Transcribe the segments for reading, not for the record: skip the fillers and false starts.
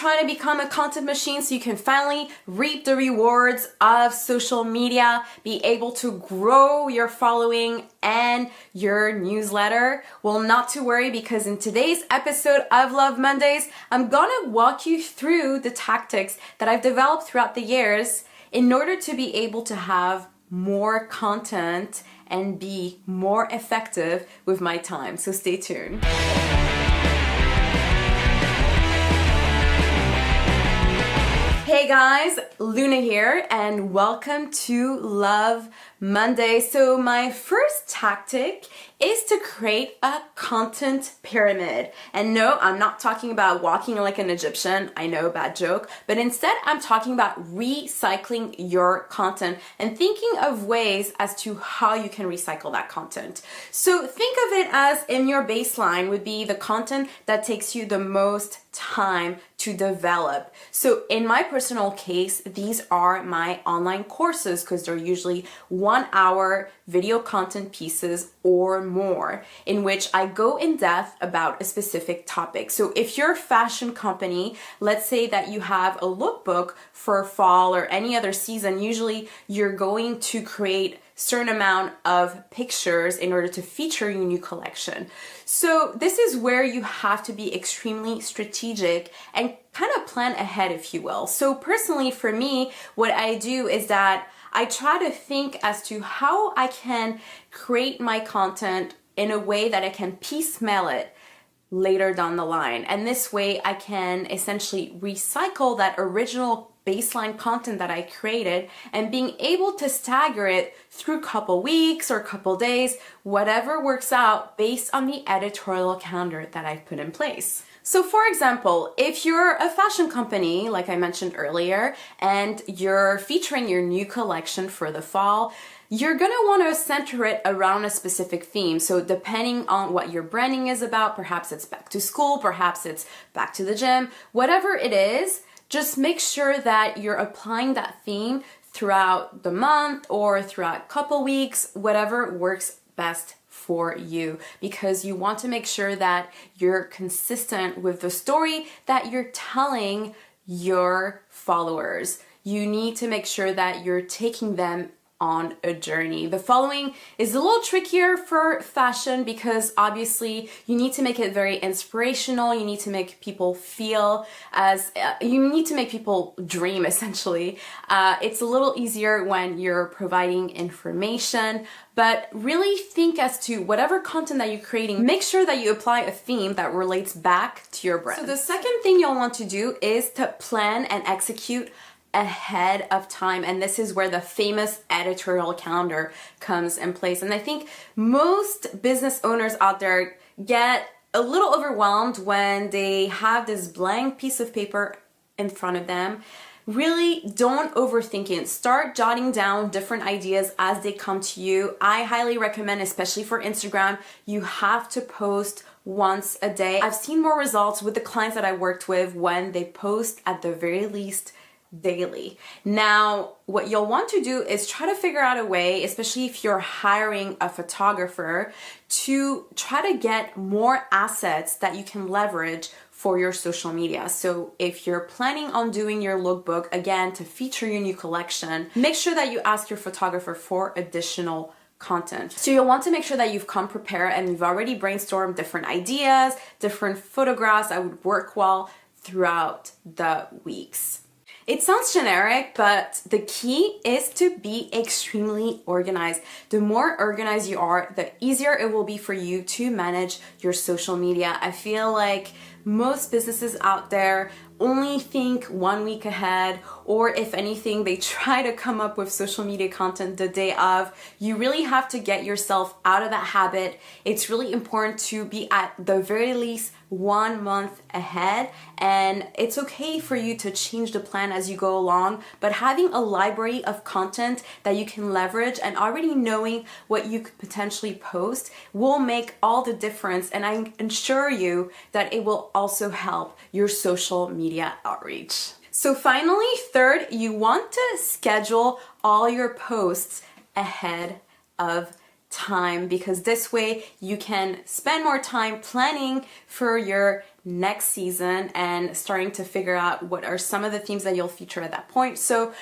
trying to become a content machine so you can finally reap the rewards of social media, be able to grow your following and your newsletter? Well, not to worry, because in today's episode of Love Mondays, I'm gonna walk you through the tactics that I've developed throughout the years in order to be able to have more content and be more effective with my time. So stay tuned. Hey guys, Luna here, and welcome to Love Monday. So my first tactic is to create a content pyramid. And no, I'm not talking about walking like an Egyptian. I know, bad joke. But instead, I'm talking about recycling your content and thinking of ways as to how you can recycle that content. So think of it as in your baseline would be the content that takes you the most time to develop. So in my personal case, these are my online courses because they're usually 1 hour video content pieces or more in which I go in depth about a specific topic. So if you're a fashion company, let's say that you have a lookbook for fall or any other season, usually you're going to create certain amount of pictures in order to feature your new collection. So this is where you have to be extremely strategic and kind of plan ahead, if you will. So personally for me, what I do is that I try to think as to how I can create my content in a way that I can piecemeal it later down the line. And this way I can essentially recycle that original baseline content that I created and being able to stagger it through a couple weeks or a couple days, whatever works out based on the editorial calendar that I've put in place. So for example, if you're a fashion company, like I mentioned earlier, and you're featuring your new collection for the fall, you're gonna wanna center it around a specific theme. So depending on what your branding is about, perhaps it's back to school, perhaps it's back to the gym, whatever it is, just make sure that you're applying that theme throughout the month or throughout a couple weeks, whatever works best for you, because you want to make sure that you're consistent with the story that you're telling your followers. You need to make sure that you're taking them on a journey. The following is a little trickier for fashion because obviously you need to make it very inspirational. You need to make people feel as, you need to make people dream essentially. It's a little easier when you're providing information, but really think as to whatever content that you're creating, make sure that you apply a theme that relates back to your brand. So the second thing you'll want to do is to plan and execute ahead of time, and this is where the famous editorial calendar comes in place. And I think most business owners out there get a little overwhelmed when they have this blank piece of paper in front of them. Really don't overthink it. Start jotting down different ideas as they come to you. I highly recommend, especially for Instagram, you have to post once a day. I've seen more results with the clients that I worked with when they post at the very least daily. Now, what you'll want to do is try to figure out a way, especially if you're hiring a photographer, to try to get more assets that you can leverage for your social media. So if you're planning on doing your lookbook, again, to feature your new collection, make sure that you ask your photographer for additional content. So you'll want to make sure that you've come prepared and you've already brainstormed different ideas, different photographs that would work well throughout the weeks. It sounds generic, but the key is to be extremely organized. The more organized you are, the easier it will be for you to manage your social media. I feel like most businesses out there only think 1 week ahead, or if anything, they try to come up with social media content the day of. You really have to get yourself out of that habit. It's really important to be at the very least 1 month ahead, and it's okay for you to change the plan as you go along, but having a library of content that you can leverage and already knowing what you could potentially post will make all the difference, and I assure you that it will also help your social media outreach. So finally, third, you want to schedule all your posts ahead of time, because this way you can spend more time planning for your next season and starting to figure out what are some of the themes that you'll feature at that point. So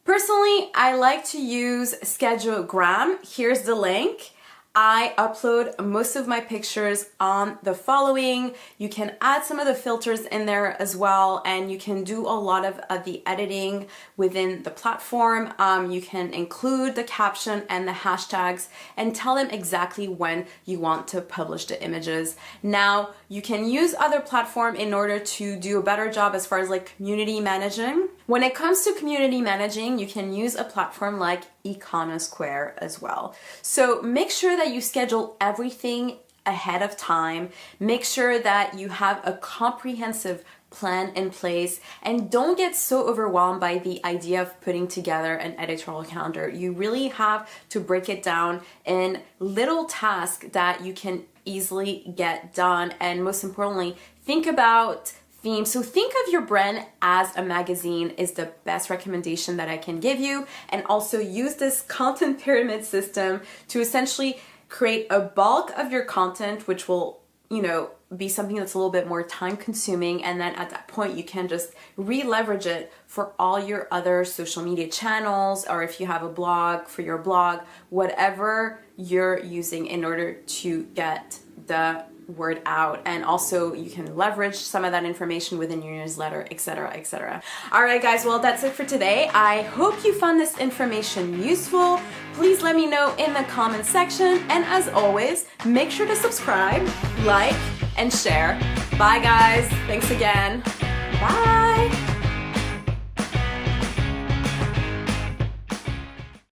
personally, I like to use Schedulegram. Here's the link. I upload most of my pictures on the following. You can add some of the filters in there as well, and you can do a lot of the editing within the platform. You can include the caption and the hashtags and tell them exactly when you want to publish the images. Now, you can use other platform in order to do a better job as far as like community managing. When it comes to community managing, you can use a platform like Econosquare as well. So make sure that you schedule everything ahead of time. Make sure that you have a comprehensive plan in place, and don't get so overwhelmed by the idea of putting together an editorial calendar. You really have to break it down in little tasks that you can easily get done, and most importantly, think about theme. So think of your brand as a magazine is the best recommendation that I can give you, and also use this content pyramid system to essentially create a bulk of your content, which will, be something that's a little bit more time consuming, and then at that point you can just re-leverage it for all your other social media channels, or if you have a blog, for your blog, whatever you're using in order to get the word out. And also you can leverage some of that information within your newsletter, etc., etc. All right, guys, well, that's it for today. I hope you found this information useful. Please let me know in the comment section, and as always, make sure to subscribe, like, and share. Bye, guys. Thanks again. Bye.